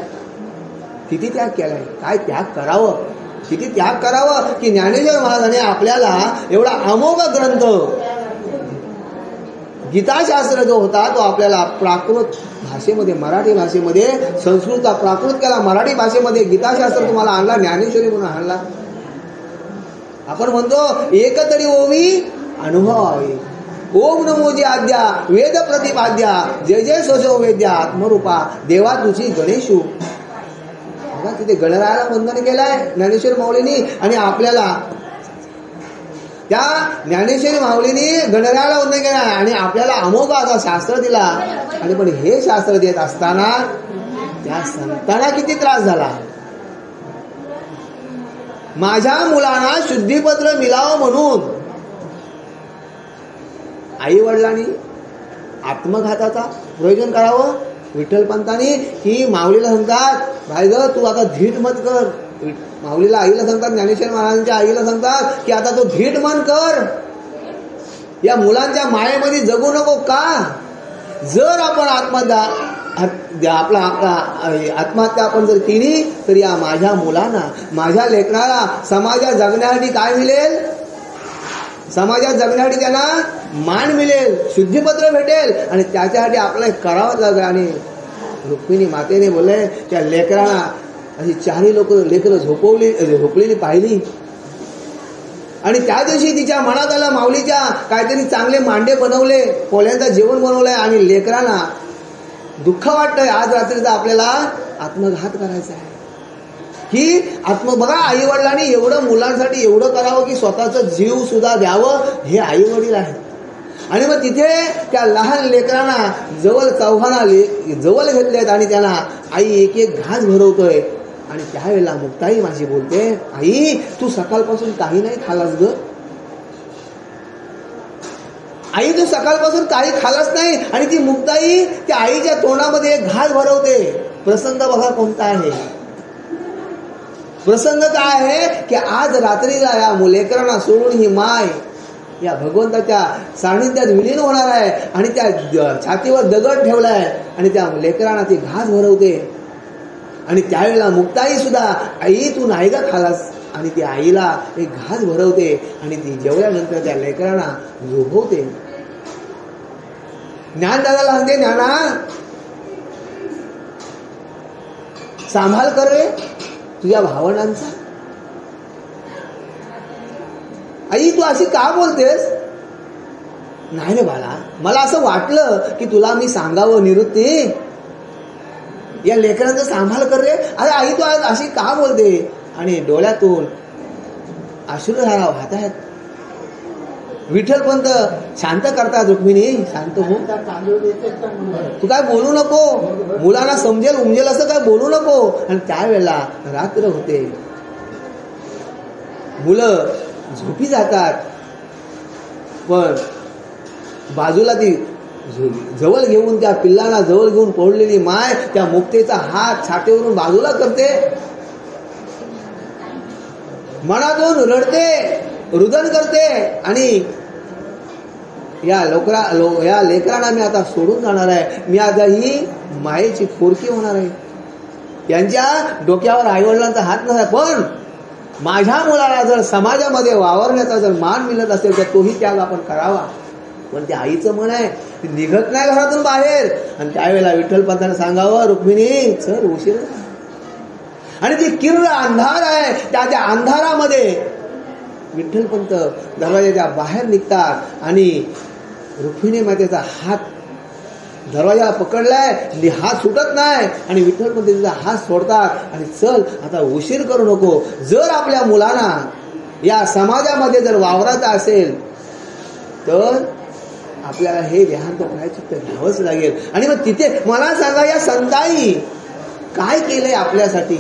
किती त्याग केलाय, काय त्याग करावं, किती त्याग करावं की ज्ञानेश्वर महाराजांनी आपल्याला एवढा अमोघ ग्रंथ गीताशास्त्र जो होता तो आपल्याला प्राकृत भाषेमध्ये, मराठी भाषेमध्ये, संस्कृतचा प्राकृत केला, मराठी भाषेमध्ये गीताशास्त्र तुम्हाला आणला, ज्ञानेश्वरी म्हणून आणला. आपण म्हणतो एक तरी ओवी अनुभवावी, ओम नमोजी आद्या वेद प्रतिपाद्या जय जय सोशो वेद्या आत्मरूपा देवा तुझी गणेशू. तिथे गणरायाला वंदन केलंय ज्ञानेश्वर माऊलींनी. आणि आपल्याला त्या ज्ञानेश्वरी माऊलींनी गणरायाला वंदन केलं आणि आपल्याला अमोघ असा शास्त्र दिला. आणि पण हे शास्त्र देत असताना त्या संतांना किती त्रास झाला. माझ्या मुलांना शुद्धीपत्र मिळावं म्हणून आई वडिलांनी आत्मघाताचा प्रयोजन करावं. विठ्ठलपंतांनी ही माऊलीला सांगतात, भाई ग तू आता धीट मत कर. माऊलीला आईला सांगतात, ज्ञानेश्वर महाराजांच्या आईला सांगतात की आता तो धीट मन कर, या मुलांच्या मायेमध्ये जगू नको. का? जर आपण आत्महत्या आपण जर केली तर या माझ्या मुलांना, माझ्या लेकराला समाजात जगण्यासाठी काय मिळेल, समाजात जगण्यासाठी त्यांना मान मिळेल, शुद्धीपत्र भेटेल. आणि त्याच्यासाठी आपल्याला करावंच लागेल. आणि रुक्मिणी मातेने बोलले त्या लेकरांना अशी 4 लेकरं झोपलेली पाहिली. आणि त्या दिवशी तिच्या मनात आलं, माऊलीच्या काहीतरी चांगले मांडे बनवले, पोळ्यांचं जेवण बनवलंय आणि लेकरांना दुःख वाटतंय आज रात्रीचा आपल्याला आत्मघात करायचा आहे. की बघा आई वडिलांनी एवढं मुलांसाठी एवढं करावं की स्वतःचं जीव सुद्धा द्यावं. हे आई वडील आहेत. आणि मग तिथे त्या लहान लेकरांना जवळ जवळ घेतलेत आणि त्यांना आई एक एक घास भरवतोय. आणि त्यावेळेला मुक्ताई माझी बोलते, आई तू सकाळपासून काही नाही खालास ग. आई तू सकाळपासून काही खालाच नाही. आणि ती मुक्ताई त्या आईच्या तोंडामध्ये एक घास भरवते. प्रसंग बघा कोणता आहे. प्रसंग काय आहे की आज रात्रीला या लेकरांना सोडून ही माय या भगवंताच्या सान्निध्यात विलीन होणार आहे. आणि त्या छातीवर दगड ठेवलाय आणि त्या लेकरांना ती घास भरवते. आणि त्यावेळेला मुक्ताई सुद्धा आई तू नाही का खालास. आणि ती आईला एक घास भरवते आणि ती जेवल्यानंतर त्या लेकरांना झोपवते. ज्ञानदादाला सांगते, ज्ञाना सांभाळ कर रे तुझ्या भावनांचा. आई तू अशी का बोलतेस. नाही रे बाळा, मला असं वाटलं की तुला मी सांगावं निवृत्ती, या लेकरांचा सांभाळ कर रे. अरे आई तू आज अशी का बोलते. आणि डोळ्यातून अश्रुधारा वाहत आहेत. विठ्ठलपंत शांत करतात, रुक्मिणी शांत हो, तू काय बोलू नको, मुलांना समजेल उमजेल असं काय बोलू नको. आणि त्यावेळेला रात्र होते, मुलं झोपी जातात. पण बाजूला ती जवळ घेऊन त्या पिल्लांना जवळ घेऊन पडलेली माय त्या मुक्तेचा हात छातीवरून बाजूला करते, मनातून रडते, रुदन करते. आणि या लेकरांना मी आता सोडून जाणार आहे. मी आता ही मायेची फोडकी होणार आहे. यांच्या डोक्यावर आईवडिलांचा हात नव्हता. पण माझ्या मुलाला जर समाजामध्ये वावरण्याचा जर मान मिळत असेल तर तोही त्याग आपण करावा. पण त्या आईचं मन आहे ती निघत नाही घरातून बाहेर. आणि त्यावेळेला विठ्ठलपंतांना सांगावं, रुक्मिणी चल उशीर. आणि ती किर्र अंधार आहे, त्या अंधारामध्ये विठ्ठलपंत दरवाजाच्या बाहेर निघतात. आणि रुक्मिणी मातेचा हात दरवाजा पकडलाय, हात सुटत नाही. आणि विठ्ठलपंत तिचा हात सोडतात आणि चल आता उशीर करू नको. जर आपल्या मुलांना या समाजामध्ये जर वावरायचं असेल तर आपल्याला हे देहांत प्रायश्चित्त घ्यावंच लागेल. आणि मग तिथे मला सांगा, या संताई काय केलंय आपल्यासाठी.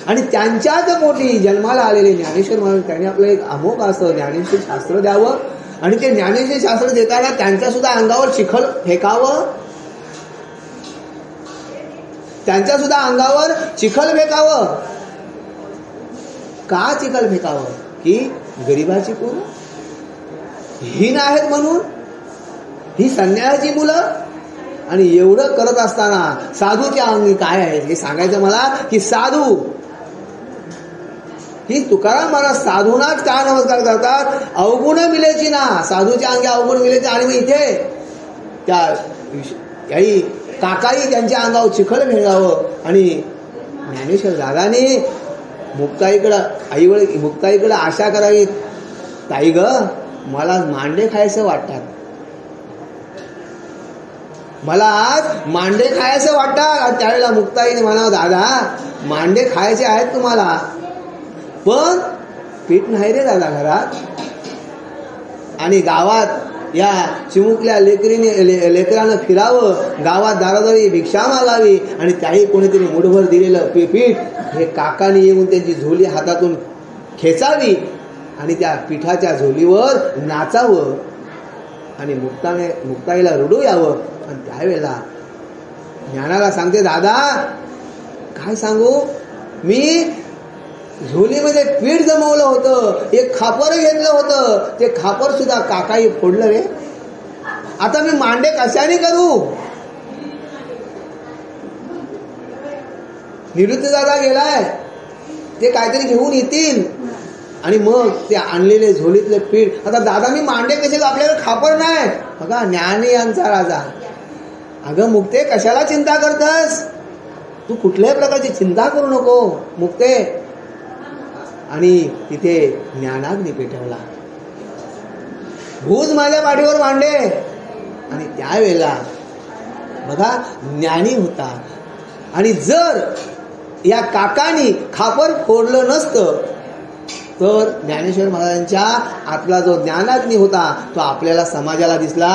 आणि त्यांच्याच पोटी जन्माला आलेले ज्ञानेश्वर महाराज त्यांनी आपलं एक अमोघ असं ज्ञानेश्वर शास्त्र द्यावं. आणि ते ज्ञानेश्वर शास्त्र देताना त्यांच्या सुद्धा अंगावर चिखल फेकावं, त्यांच्या सुद्धा अंगावर चिखल फेकावं. का चिखल फेकावं की गरिबाची पोरं हीन आहेत म्हणून, ही संन्यासाची मुलं. आणि एवढं करत असताना साधूच्या अंगी काय आहे हे सांगायचं मला की साधू ही तुकाराम महाराज साधूनाच का नमस्कार करतात. अवगुण मिलेची ना, साधूच्या अंगी अवगुण मिलेचे. आणि मग इथे त्या काकाही त्यांच्या अंगावर चिखल भेटावं. आणि ज्ञानेश्वर दादाने मुक्ताईकडे आशा करावी, ताई ग मला मांडे खायचं वाटतात, मला आज मांडे खायचं वाटतात. त्यावेळेला मुक्ताईने म्हणावं, दादा मांडे खायचे आहेत तुम्हाला, पण पीठ नाही रे दादा घरात. आणि गावात या चिमुकल्या लेकरानं फिरावं, गावात दारोदारी भिक्षा मागावी. आणि त्याही कोणीतरी मुठभर दिलेलं पीठ हे काकाने येऊन त्यांची झोली हातातून खेचावी आणि त्या पिठाच्या झोलीवर नाचावं आणि मुक्ताईला रडू यावं. आणि त्यावेळेला ज्ञानाला सांगते, दादा काय सांगू, मी झोलीमध्ये पीठ जमवलं होतं, एक खापर घेतलं होतं, ते खापर सुद्धा काकाई फोडलं रे. आता मी मांडे कशाने करू. निवृत्ती दादा गेलाय, ते काहीतरी घेऊन येतील आणि मग ते आणलेले झोलीतले पीठ. आता दादा मी मांडे कसे, आपल्याकडे खापर नाही. बघा ज्ञानी यांचा राजा. अगं मुक्ते कशाला चिंता करतस, तू कुठल्याही प्रकारची चिंता करू नको मुक्ते. आणि तिथे ज्ञानाग्नी पेटवला, भूज माझ्या पाठीवर मांडे. आणि त्यावेळेला बघा ज्ञानी होता. आणि जर या काकानी खापर फोडलं नसतं तर ज्ञानेश्वर महाराजांच्या आतला जो ज्ञानाग्नी होता तो आपल्याला समाजाला दिसला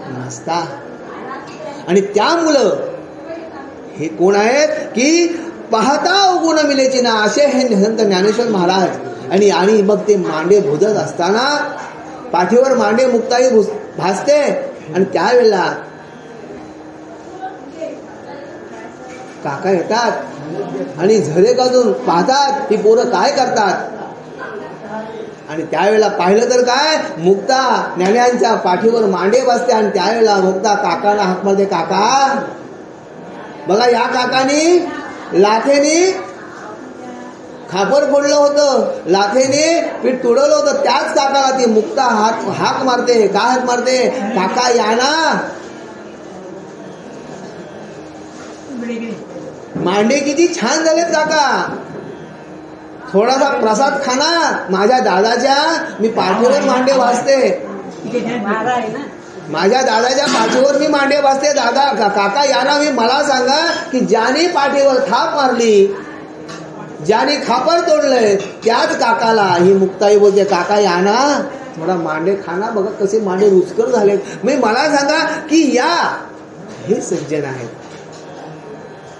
नसता. आणि त्यामुळं हे कोण आहेत की पाहता अवगुण मिलेची ना असे हे संत ज्ञानेश्वर महाराज. आणि मग ते मांडे भुजत असताना पाठीवर मांडे मुक्ताई भासते आणि त्यावेळेला काका येतात आणि झरे काढून पाहतात की पोरं काय करतात. आणि त्यावेळेला पाहिलं तर काय मुक्ता ज्ञान्यांच्या पाठीवर मांडे बसते आणि त्यावेळेला मुक्ता काकाला हाक मारते. काका बघा या काकानी लाथेनी खापर फोडलं होतं, लाथेने पीठ तुडवलं होतं, त्याच काकाला ती मुक्ता हाक मारते. काय हाक मारते? काका या ना. मांडे किती छान झालेत काका, थोडासा प्रसाद खाना माझ्या दादाच्या. मी पाठीवर मांडे वाजते, माझ्या दादाच्या पाठीवर मी मांडे वाजते. दादा काका या ना. मी मला सांगा की ज्याने पाठीवर थाप मारली, ज्याने खापर तोडलंय त्याच काकाला ही मुक्ताई बोलते काका या ना, थोडा मांडे खाना. बघा कसे मांडे रुचकर झाले. मी मला सांगा की या हे सज्जन आहेत.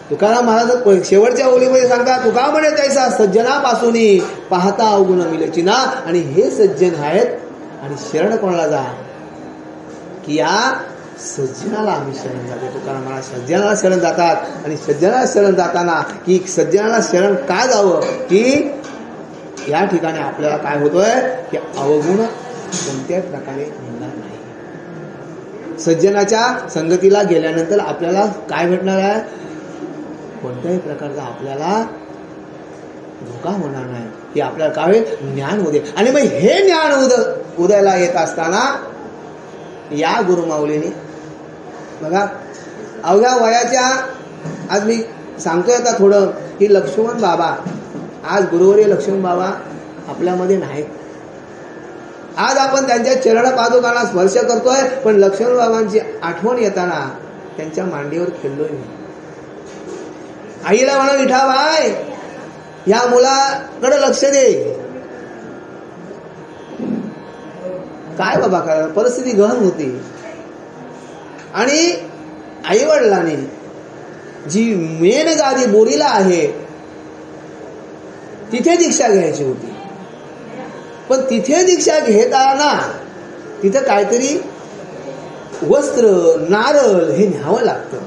तुकाराम महाराज शेवटच्या ओळीमध्ये सांगतात तुका म्हणे तैसा सज्जनापासून पाहता अवगुण मिलेची ना. आणि हे सज्जन आहेत. आणि शरण कोणाला जा की या सज्जनाला आम्ही शरण जातो. तुकाराम महाराज सज्जनाला शरण जातात. आणि सज्जनाला शरण जाताना की सज्जनाला शरण का जावं की या ठिकाणी आपल्याला काय होतोय की अवगुण कोणत्याही प्रकारे होणार नाही. सज्जनाच्या संगतीला गेल्यानंतर आपल्याला काय भेटणार आहे? कोणत्याही प्रकारचा आपल्याला धोका होणार नाही. की आपल्याला काय ज्ञान होते. आणि मग हे ज्ञान उदयाला येत असताना या गुरुमाऊलीने बघा अवघ्या वयाच्या, आज मी सांगतोय आता थोडं की लक्ष्मण बाबा, आज गुरुवर्य लक्ष्मण बाबा आपल्यामध्ये नाहीत. आज आपण त्यांच्या चरण पादुकांना स्पर्श करतोय, पण लक्ष्मण बाबांची आठवण येताना त्यांच्या मांडीवर खेळलोय मी. आईला म्हणा विठाबाई या मुलाकडे लक्ष दे. काय बाबा करा, परिस्थिती गहन होती. आणि आई वडिलांनी जी मेन गादी बोरीला आहे तिथे दीक्षा घ्यायची होती. पण तिथे दीक्षा घेताना तिथे काहीतरी वस्त्र नारळ हे न्यावं लागतं.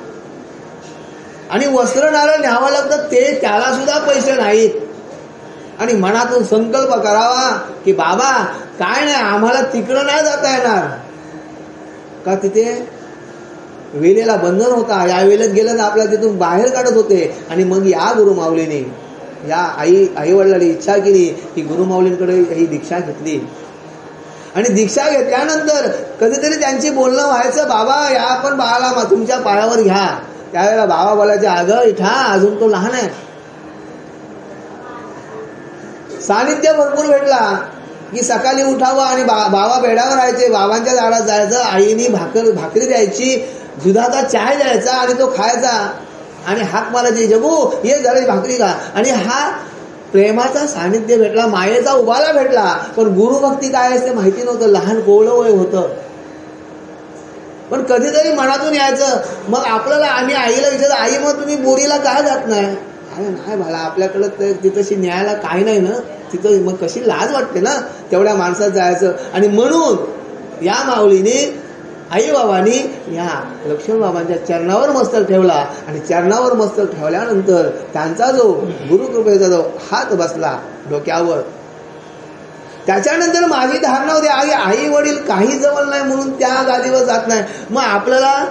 आणि वस्त्र नारळ न्यावं लागतं ते त्याला सुद्धा पैसे नाहीत. आणि मनातून संकल्प करावा की बाबा काय नाही आम्हाला तिकडं नाही जाता येणार का, तिथे वेलेला बंधन होता. या वेळेत गेलं तर आपल्याला तिथून बाहेर काढत होते. आणि मग या गुरुमाऊलीने या आई वडिलांनी इच्छा केली की गुरुमाऊलींकडे ही दीक्षा घेतली. आणि दीक्षा घेतल्यानंतर कधीतरी त्यांची बोलणं व्हायचं, बाबा या आपण बाळाला तुमच्या पायावर घ्या. त्यावेळेला बाबा बोलायचे अगं इठा अजून तो लहान आहे. सानिध्य भरपूर भेटला की सकाळी उठावं आणि बाबा बेडावर राहायचे, बाबांच्या झाडात जायचं, आईनी भाकरी द्यायची, दुधाचा चाय द्यायचा आणि तो खायचा. आणि हाक मारायची जगू ये जरा भाकरी खा. आणि हा प्रेमाचा सानिध्य भेटला, मायेचा उभाला भेटला. पण गुरुभक्ती काय असते माहिती नव्हतं, लहान कोवळं वय होतं. पण कधीतरी मनातून यायचं. मग आपल्याला आम्ही आईला विचारलं आई मग तुम्ही बोरीला का जात नाही? अरे नाही मला आपल्याकडं तिथंशी न्यायला काही नाही ना, तिथं मग कशी लाज वाटते ना तेवढ्या माणसात जायचं. आणि म्हणून या माऊलीने आई बाबांनी या लक्ष्मण बाबांच्या चरणावर मस्तक ठेवला. आणि चरणावर मस्तक ठेवल्यानंतर त्यांचा जो गुरुकृपेचा जो हात बसला डोक्यावर, त्याच्यानंतर माझी धारणा होती आई वडील काही जवळ नाही म्हणून त्या गादीवर जात नाही. मग आपल्याला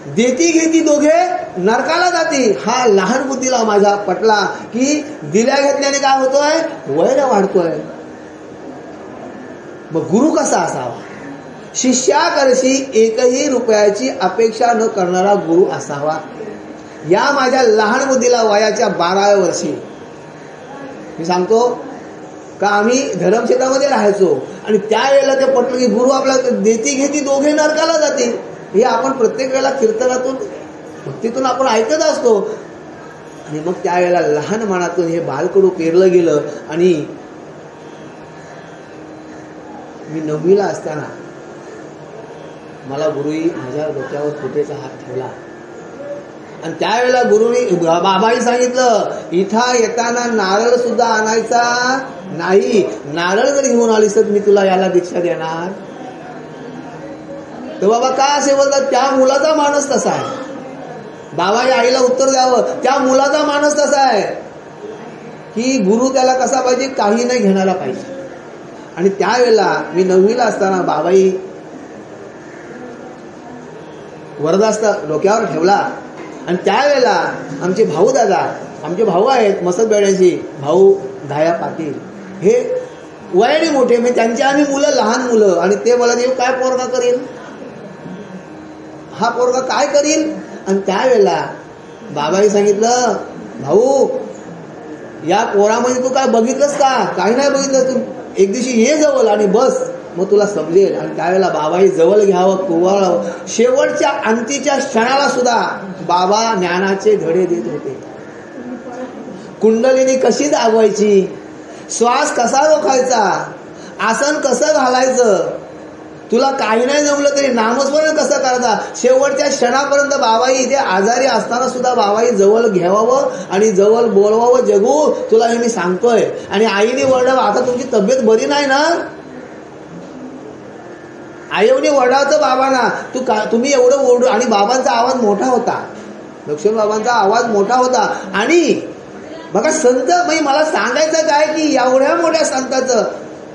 देती घेती दोघे नरकाला जाती. हा लहान बुद्धीला माझा पटला की दिल्या घेतल्याने काय होतोय, वैर वाढतोय. मग गुरु कसा असावा? शिष्याकरशी एकही रुपयाची अपेक्षा न करणारा गुरु असावा. या माझ्या लहान बुद्धीला वयाच्या 12व्या वर्षी मी सांगतो का आम्ही धर्मक्षेत्रामध्ये राहायचो. आणि त्यावेळेला ते पटलं की गुरु आपला देती घेती दोघे नरकाला जातील. हे आपण प्रत्येक वेळेला कीर्तनातून भक्तीतून आपण ऐकत असतो. आणि मग त्यावेळेला लहान मनातून हे बालकडू पेरलं गेलं. आणि मी 9वीला असताना मला गुरुई माझ्या डोक्यावर फुटेचा हात ठेवला आणि त्यावेळेला गुरुनी बाबाही सांगितलं, इथं येताना नारळ सुद्धा आणायचा नाही, नारळ जर घेऊन आलीस तर मी तुला याला दीक्षा देणार. तर बाबा का असे बोलतात? त्या मुलाचा माणूस तसा आहे. बाबाई आईला उत्तर द्यावं, त्या मुलाचा माणूस तसा आहे की गुरु त्याला कसा पाहिजे, काही नाही घेणारा पाहिजे. आणि त्यावेळेला मी 9वीला असताना बाबाई वरदास्त डोक्यावर ठेवला आणि त्यावेळेला आमचे भाऊ दादा, आमचे भाऊ आहेत मसदबेड्याची भाऊ धाया पाटील, हे वयाने मोठे, म्हणजे त्यांची आम्ही मुलं लहान मुलं, आणि ते बोलत येऊ काय पोरगा करेल, हा पोरगा काय करील. आणि त्यावेळेला बाबाही सांगितलं, भाऊ या पोरामध्ये तू काय बघितलंस का? काही नाही बघितलं, तू एक दिवशी ये जवळ आणि बस, मग तुला समजेल. आणि त्यावेळेला बाबाही जवळ घ्यावं, कुवाळावं. शेवटच्या अंतीच्या क्षणाला सुद्धा बाबा ज्ञानाचे धडे देत होते. कुंडलिनी कशी जागवायची, श्वास कसा रोखायचा, आसन कसं घालायचं, तुला काही नाही जमलं तरी नामस्मरण कसं करायचा, शेवटच्या क्षणापर्यंत बाबाई इथे आजारी असताना सुद्धा बाबाई जवळ घ्यावावं आणि जवळ बोलवावं. जगू तुला हे मी सांगतोय. आणि आईने वरडावं, आता तुमची तब्येत बरी नाही ना, आईने वरडावचं बाबांना, तुम्ही एवढं ओरडू. आणि बाबांचा आवाज मोठा होता, लक्ष्मण बाबांचा आवाज मोठा होता. आणि बघा संत, मला सांगायचं काय की एवढ्या मोठ्या संताचं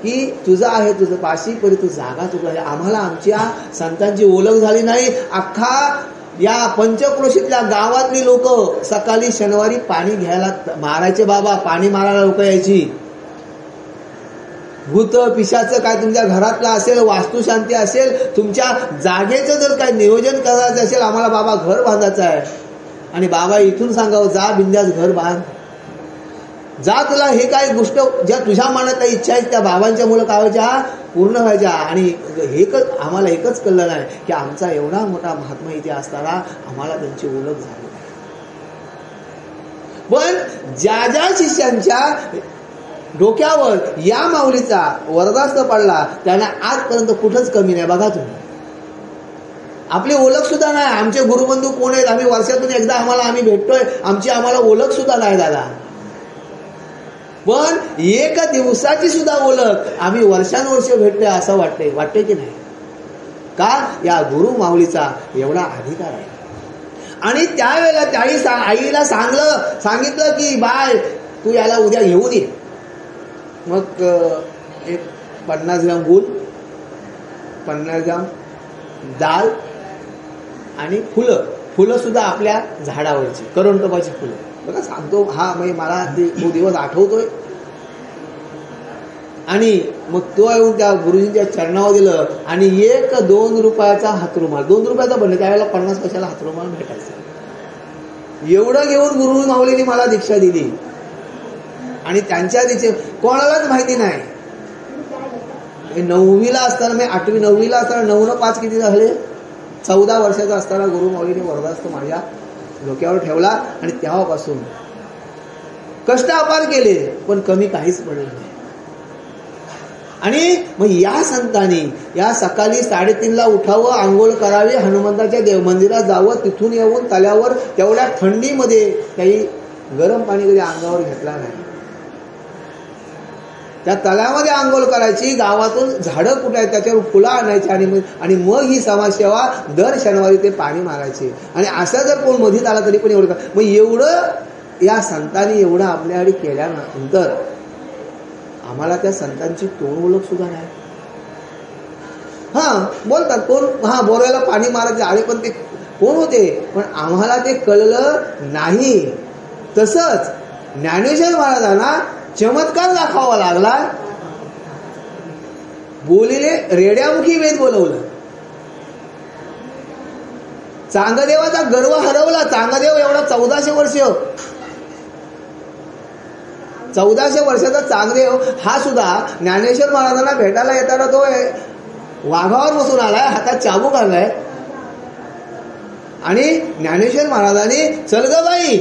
की तुझं आहे, तुझं पाशी परी तू जागा चुकला. आम्हाला आमच्या संतांची ओळख झाली नाही. अख्खा या पंचक्रोशीतल्या गावातली लोक सकाळी शनिवारी पाणी घ्यायला मारायचे. बाबा पाणी मारायला लोक यायची. भूत पिशाचं काय तुमच्या घरातलं असेल, वास्तुशांती असेल, तुमच्या जागेचं जर काय नियोजन करायचं असेल, आम्हाला बाबा घर बांधायचं आहे. आणि बाबा इथून सांगावं, जा बिंदास घर बांध, जा, तुला हे काय गोष्ट ज्या तुझ्या मनात इच्छा आहेत त्या बाबांच्या मुलं काय व्हायच्या, पूर्ण व्हायच्या. आणि हे आम्हाला एकच कळलं नाही की आमचा एवढा मोठा महात्मा इथे असताना आम्हाला त्यांची ओळख झाली. पण ज्या ज्या शिष्यांच्या डोक्यावर या माऊलीचा वरदास्त पडला त्यांना आजपर्यंत कुठंच कमी नाही. बघा तुम्ही, आपली ओळख सुद्धा नाही. आमचे गुरुबंधू कोण आहेत, आम्ही वर्षातून एकदा आम्ही भेटतोय, आमची आम्हाला ओळख सुद्धा नाही दादा. पण एका दिवसाची सुद्धा ओळख आम्ही वर्षानुवर्ष भेटतोय असं वाटतंय की नाही? का? या गुरु माऊलीचा एवढा अधिकार आहे. आणि त्यावेळेला त्याही आईला सांगितलं की बाय तू याला उद्या घेऊन ये. मग एक 50 ग्राम गूळ, 50 ग्राम डाळ आणि फुलं सुद्धा आपल्या झाडावरची करोंटोबाची फुलं. बघा सांगतो, हा मला तो दिवस आठवतोय. आणि मग तो येऊन त्या गुरुजींच्या चरणावर दिलं. आणि 1-2 रुपयाचा हातरुमाल, 2 रुपयाचा बनले, त्यावेळेला 50 पैशाला हातरुमाल भेटायचा. एवढं घेऊन गुरु माऊलीने मला दीक्षा दिली. आणि त्यांच्या दीक्षे कोणालाच माहिती नाही. 9वीला असताना, मी 8वी 9वीला असताना, 9 न 5 किती झाले, 14 वर्षाचा असताना गुरु माऊलीने वरदास्त माझ्या डोक्यावर ठेवला. आणि तेव्हापासून कष्ट अपार केले पण कमी काहीच पडलं नाही. आणि मग या संतांनी या सकाळी 3:30ला उठावं, आंघोळ करावी, हनुमंताच्या देव मंदिरात जावं, तिथून येऊन तल्यावर तेवढ्या थंडीमध्ये काही गरम पाणी कधी अंगावर घेतला नाही. त्या तळ्यामध्ये आंघोळ करायची, गावातून झाडं कुठायची त्याच्यावर फुलं आणायची आणि मग ही समाजसेवा दर शनिवारी ते पाणी मारायचे. आणि असा जर कोण मधीत आला तरी पण एवढं. मग एवढं या संतांनी एवढं आपल्याकडे केल्यानंतर आम्हाला त्या संतांची तोंड ओळख सुद्धा नाही. बोलतात कोण, बोरवेला पाणी मारायचे आले, पण ते कोण होते, पण आम्हाला ते कळलं नाही. तसंच ज्ञानेश्वर महाराजांना चमत्कार दाखवावा लागला. बोलिले रेड्यामुखी वेद बोलवलं. चांगदेवाचा गर्व हरवला. चांगदेव एवढा 1400 वर्षाचा चांगदेव हा सुद्धा ज्ञानेश्वर महाराजांना भेटायला येताना तो वाघावर बसून आलाय, हातात चाबूक आणलाय. आणि ज्ञानेश्वर महाराजांनी चल ग बाई,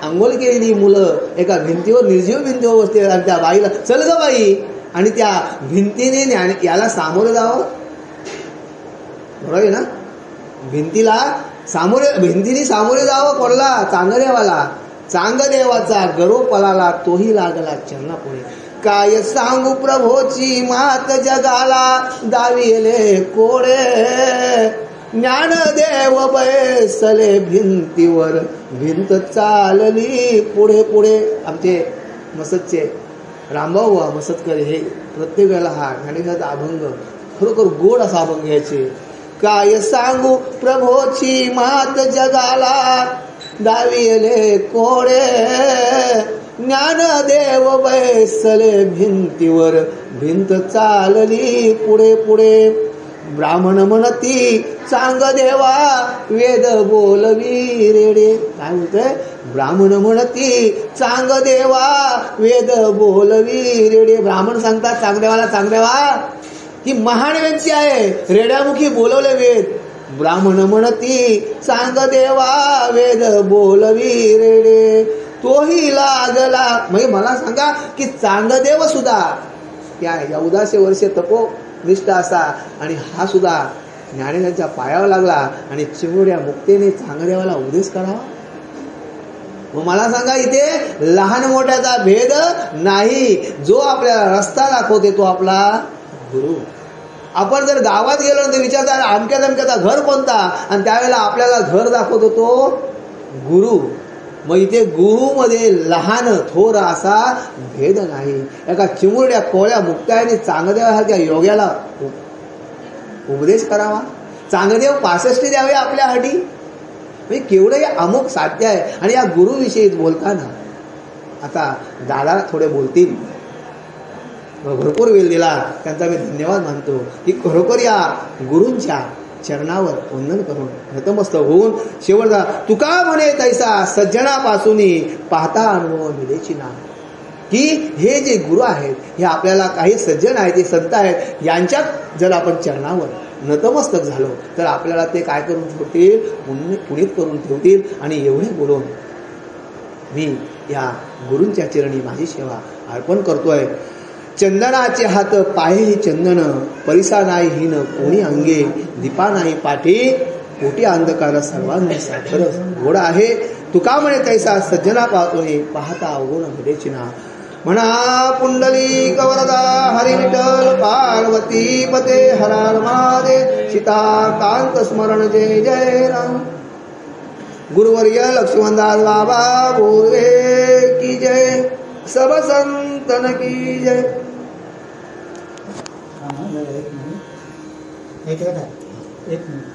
अंघोळ केलेली मुलं एका भिंतीवर, निर्जीव भिंतीवर बसते, आणि त्या बाईला चल ग बाई, आणि त्या भिंतीने याला सामोरं जावं. बरोबर आहे ना? भिंतीने सामोरे जावं कोणला? चांगदेवाला. चांगदेवाचा गर्व पळाला तोही लागला चरणापुढे. काय सांगू प्रभोची मात जगाला दाविले कोडे. ज्ञानदेव बैसले भिंतीवर भिंत चालली पुढे पुढे. आमचे मसदचे रामभाऊ मसदकर हे प्रत्येक वेळेला हा ज्ञानेश्वराचा अभंग खरोखर गोड असा अभंग घ्यायचे. काय सांगू प्रभोची मात जगाला दाविले कोडे. ज्ञानदेव बैसले भिंतीवर भिंत चालली पुढे पुढे. ब्राह्मण म्हणती चांगदेवा वेद बोलवी रेडे. काय होतंय? ब्राह्मण म्हणती चांगदेवा वेद बोलवी रेडे. ब्राह्मण सांगतात चांगदेवाला, चांगदेवा ही महान व्यक्ती आहे, रेड्यामुखी बोलवले वेद. ब्राह्मण म्हणती चांगदेवा वेद बोलवी रेडे. तोही लागला. म्हणजे मला सांगा की चांगदेव सुद्धा त्या 1400 वर्षे तपोनिष्ठ असा आणि हा सुद्धा ज्ञानेश्वरांच्या पायावर लागला आणि चिमुरड्या मुक्तेने चांगदेवाला उपदेश करावा. मग मला सांगा इथे लहान मोठ्याचा भेद नाही. जो आपल्याला रस्ता दाखवते तो आपला गुरु. आपण जर गावात गेलो तर विचारता अमक्याचा घर कोणता, आणि त्यावेळेला आपल्याला घर दाखवतो तो गुरु. मग इथे गुरुमध्ये लहान थोर असा भेद नाही. एका चिमुरड्या कोळ्या मुक्ताने चांगदेवासारख्या योग्याला उपदेश करावा. चांगदेव 65 द्यावे आपल्या हाटी. म्हणजे केवढं हे अमुक साध्य आहे. आणि या गुरुविषयी बोलताना आता दादा थोडे बोलतील. भरपूर वेळ दिला त्यांचा मी धन्यवाद मानतो की खरोखर या गुरूंच्या चरणावर वंदन करून नतमस्तक होऊन शेवटचा तुका म्हणे तैसा सज्जनापासून पाहता अनुभव मिळेची ना. की हे जे गुरु आहेत हे आपल्याला काही सज्जन आहेत, ते संत आहेत, यांच्यात जर आपण चरणावर नतमस्तक झालो तर आपल्याला ते काय करून ठेवतील? पुनीत करून ठेवतील. आणि एवढे बोलून मी या गुरूंच्या चरणी माझी सेवा अर्पण करतोय. चंदनाचे हात पायही चंदन, परिसा नाही हीन कोणी अंगे, दीपा नाही पाठी कोटी अंधकार सर्वांनी साखर गोड आहे. तुका म्हणे तैसा सज्जना पाहता अवगुण भेटेची ना. म्हणा पुंडलिक वरदा हरी विठ्ठल पार्वती पते हर महादेव. सीता कांत स्मरण जय जय राम. गुरुवर्य लक्ष्मणदास बाबा बोलवे की जय. सब संतन की जय. एक मिनिट